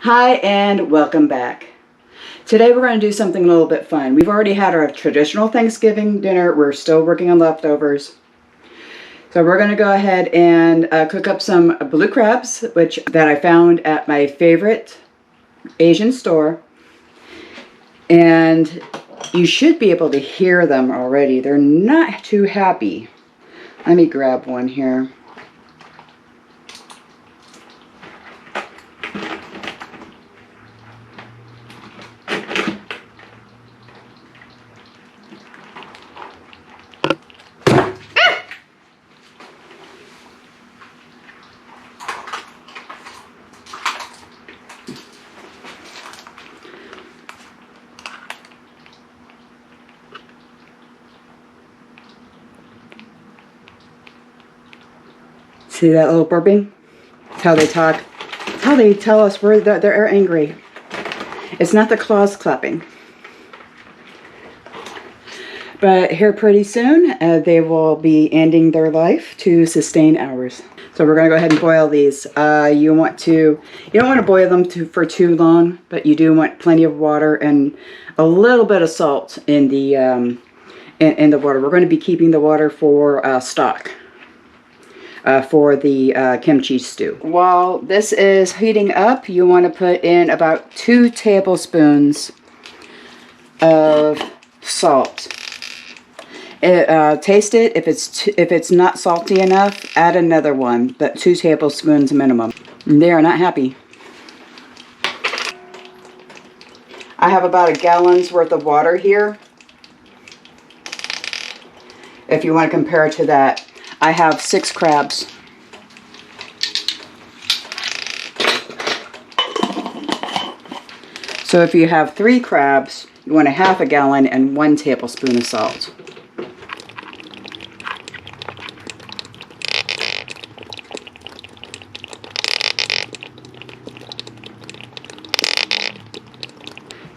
Hi and welcome back. Today we're going to do something a little bit fun. We've already had our traditional Thanksgiving dinner. We're still working on leftovers. So we're going to go ahead and cook up some blue crabs, that I found at my favorite Asian store. And you should be able to hear them already. They're not too happy. Let me grab one here. See that little burping? That's how they talk. That's how they tell us they're angry. It's not the claws clapping. But here pretty soon, they will be ending their life to sustain ours. So we're going to go ahead and boil these. You don't want to boil them for too long, but you do want plenty of water and a little bit of salt in the water. We're going to be keeping the water for stock. For the kimchi stew. While this is heating up, you want to put in about 2 tablespoons of salt. Taste it. If it's not salty enough, add another one, but 2 tablespoons minimum. They are not happy. I have about a gallon's worth of water here. If you want to compare it to that. I have 6 crabs. So if you have 3 crabs, you want a half a gallon and 1 tablespoon of salt.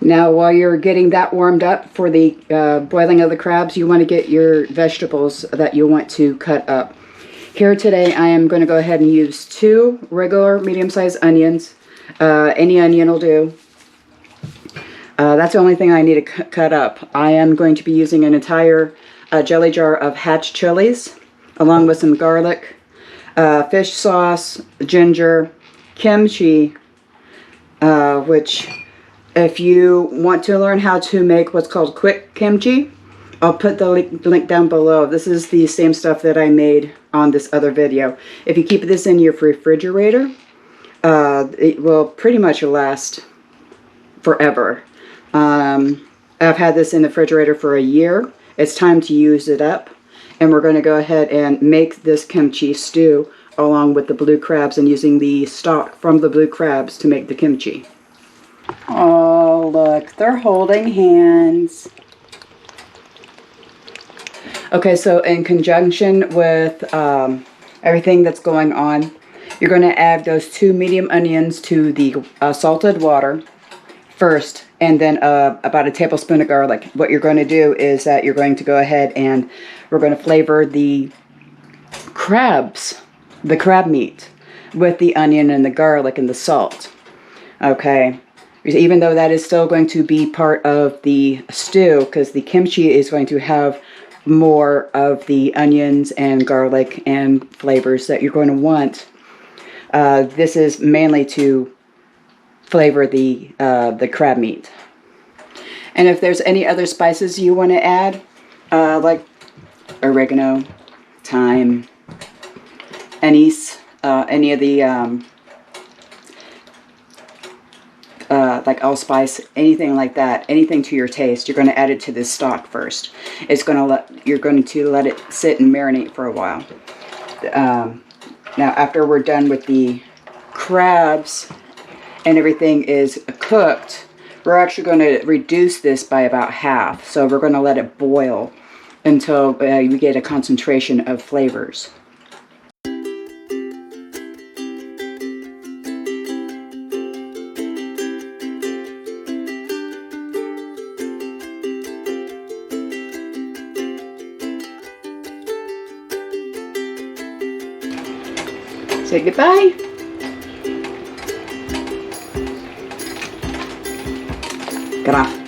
Now, while you're getting that warmed up for the boiling of the crabs, you want to get your vegetables that you want to cut up. Here today, I am going to go ahead and use 2 regular medium-sized onions. Any onion will do. That's the only thing I need to cut up. I am going to be using an entire jelly jar of hatch chilies, along with some garlic, fish sauce, ginger, kimchi, which... If you want to learn how to make what's called quick kimchi, I'll put the link down below. This is the same stuff that I made on this other video. If you keep this in your refrigerator, it will pretty much last forever. I've had this in the refrigerator for a year. It's time to use it up. And we're going to go ahead and make this kimchi stew along with the blue crabs and using the stock from the blue crabs to make the kimchi. Oh, look, they're holding hands. Okay, so in conjunction with everything that's going on, you're going to add those 2 medium onions to the salted water first, and then about a tablespoon of garlic. What you're going to do is that you're going to go ahead and we're going to flavor the crabs, the crab meat, with the onion and the garlic and the salt. Okay. Even though that is still going to be part of the stew, because the kimchi is going to have more of the onions and garlic and flavors that you're going to want. This is mainly to flavor the crab meat. And if there's any other spices you want to add, like oregano, thyme, anise, any of the like allspice, anything like that, anything to your taste, you're going to add it to this stock first. You're going to let it sit and marinate for a while. Now, after we're done with the crabs and everything is cooked, we're actually going to reduce this by about half. So we're going to let it boil until we get a concentration of flavors. Say goodbye. Get off.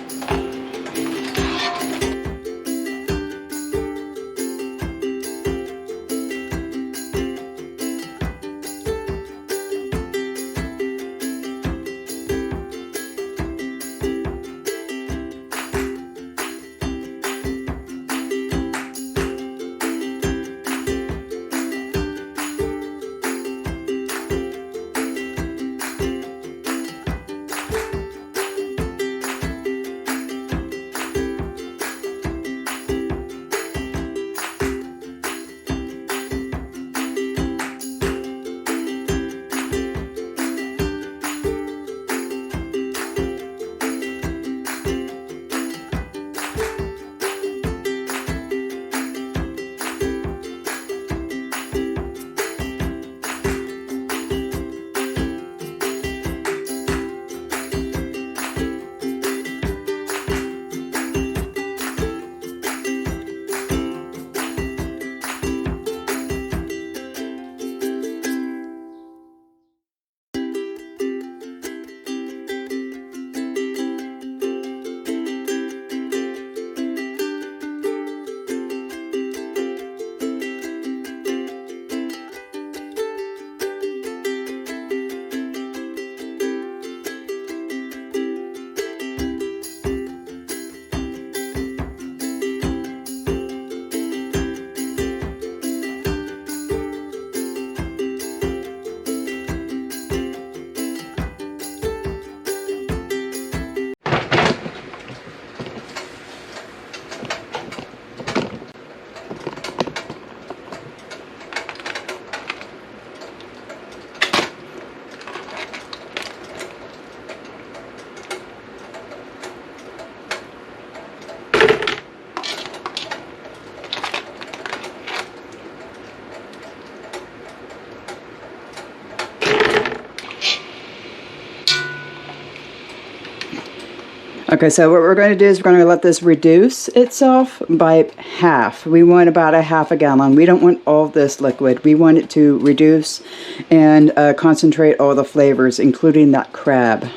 Okay, so what we're going to do is we're going to let this reduce itself by half. We want about a half a gallon. We don't want all this liquid. We want it to reduce and concentrate all the flavors, including that crab.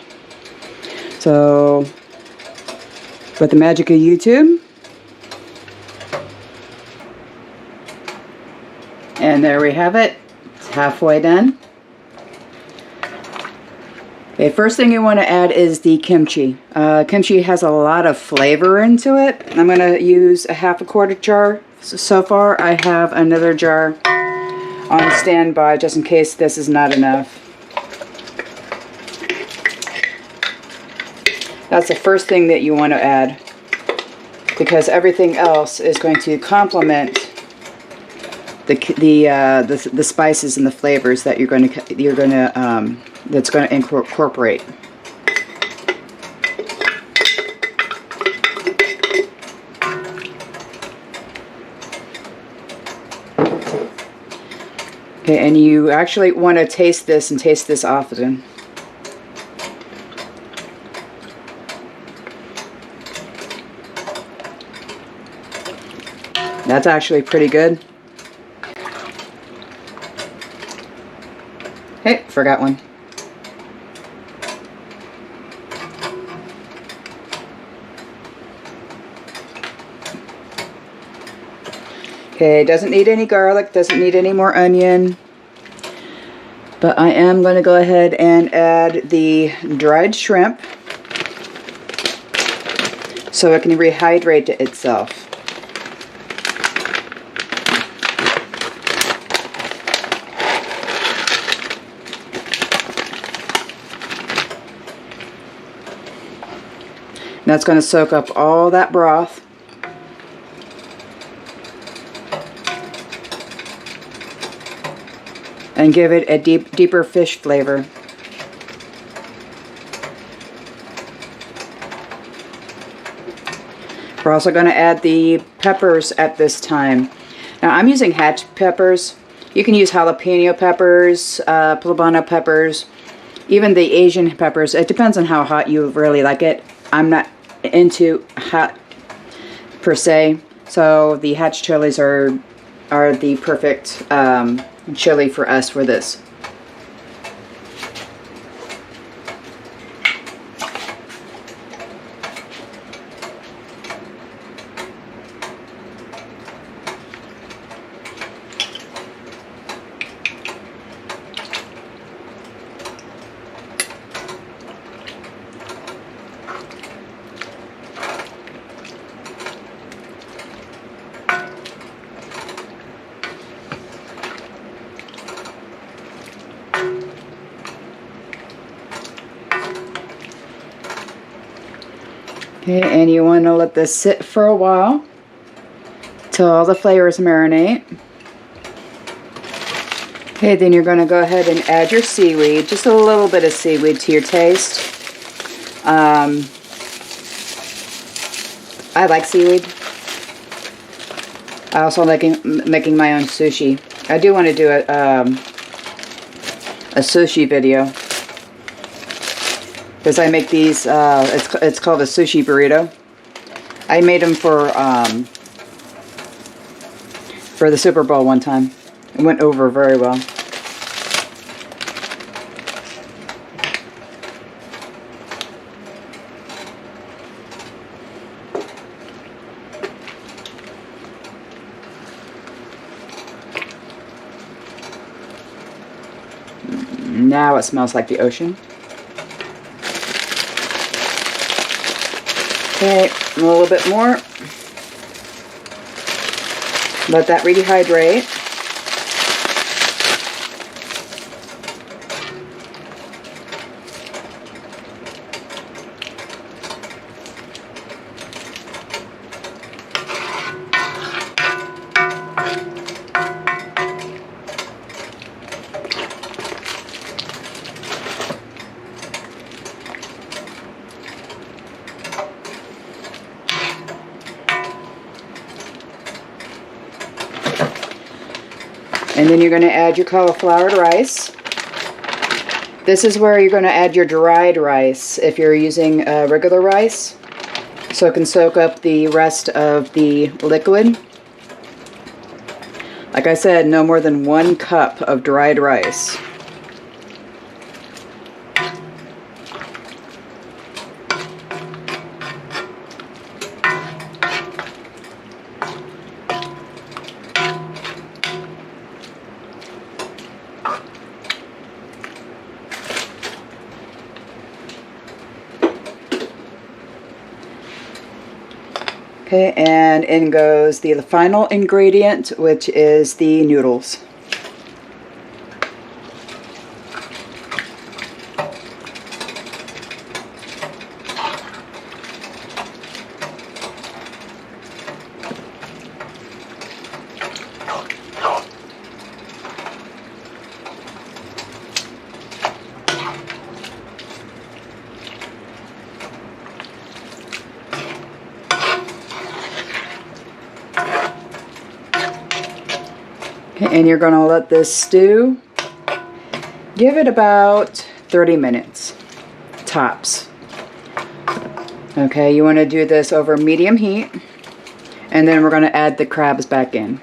So, with the magic of YouTube. And there we have it. It's halfway done. Okay, first thing you want to add is the kimchi. Kimchi has a lot of flavor into it. I'm going to use a half a quart jar. So far, I have another jar on standby just in case this is not enough. That's the first thing that you want to add, because everything else is going to complement the spices and the flavors that that's going to incorporate. Okay, and you actually want to taste this and taste this often. That's actually pretty good. Hey, forgot one. Okay, doesn't need any garlic, doesn't need any more onion. But I am going to go ahead and add the dried shrimp so it can rehydrate itself. That's going to soak up all that broth. And give it a deeper fish flavor. We're also going to add the peppers at this time. Now I'm using hatch peppers. You can use jalapeno peppers, poblano peppers, even the Asian peppers. It depends on how hot you really like it. I'm not into hot per se, so the hatch chilies are the perfect chili for us for this. Okay, and you want to let this sit for a while till all the flavors marinate. Okay, then you're going to go ahead and add your seaweed, just a little bit of seaweed to your taste. I like seaweed. I also like making my own sushi. I do want to do a sushi video, because I make these. It's called a sushi burrito. I made them for the Super Bowl one time. It went over very well. Now it smells like the ocean. Okay, a little bit more. Let that rehydrate. And then you're going to add your cauliflowered rice. This is where you're going to add your dried rice if you're using regular rice, so it can soak up the rest of the liquid. Like I said, no more than 1 cup of dried rice. Okay, and in goes the final ingredient, which is the noodles. And you're going to let this stew. Give it about 30 minutes, tops. Okay, you want to do this over medium heat, and then we're going to add the crabs back in.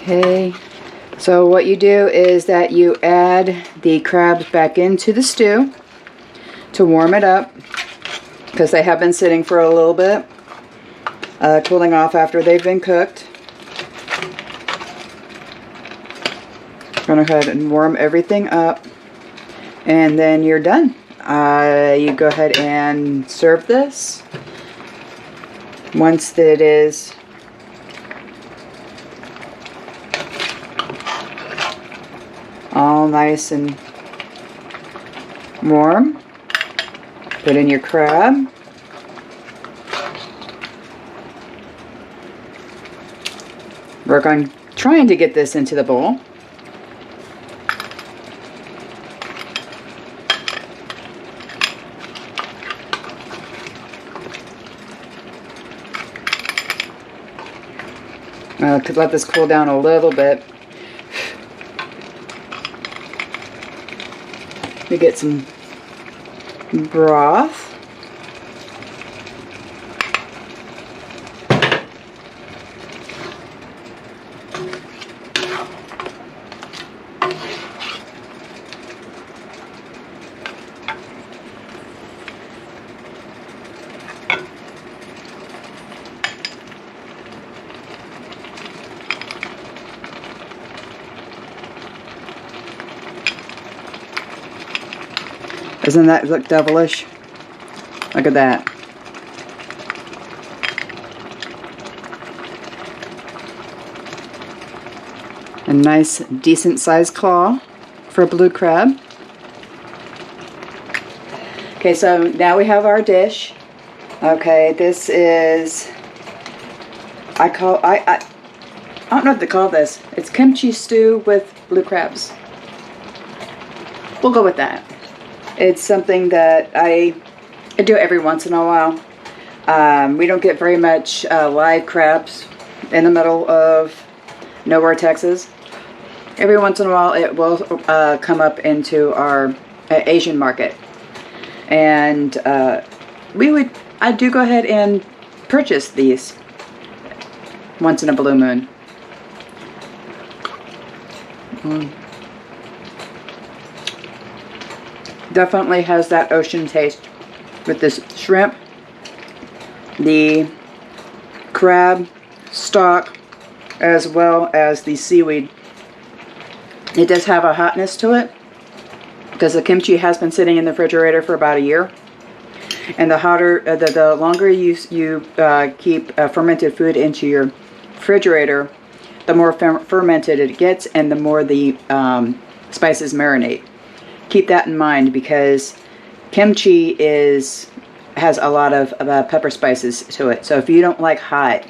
Okay, so what you do is that you add the crabs back into the stew to warm it up, because they have been sitting for a little bit, cooling off after they've been cooked. Go ahead and warm everything up, and then you're done. You go ahead and serve this once it is all nice and warm. Put in your crab. Work on trying to get this into the bowl. Could let this cool down a little bit. We get some broth. Doesn't that look devilish? Look at that. A nice, decent sized claw for a blue crab. Okay, so now we have our dish. Okay, this is, I don't know what to call this. It's kimchi stew with blue crabs. We'll go with that. It's something that I do every once in a while. We don't get very much live crabs in the middle of nowhere, Texas. Every once in a while it will come up into our Asian market. And I do go ahead and purchase these once in a blue moon. Definitely has that ocean taste with this shrimp, the crab stock, as well as the seaweed. It does have a hotness to it because the kimchi has been sitting in the refrigerator for about a year. And the longer you keep fermented food into your refrigerator, the more fermented it gets and the more the spices marinate. Keep that in mind because kimchi has a lot of pepper spices to it. So if you don't like hot,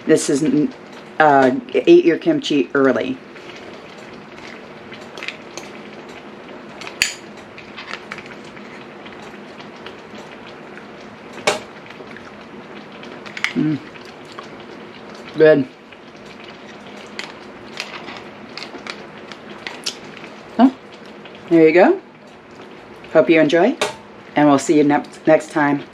this is eat your kimchi early. Good. So, there you go. Hope you enjoy, and we'll see you next time.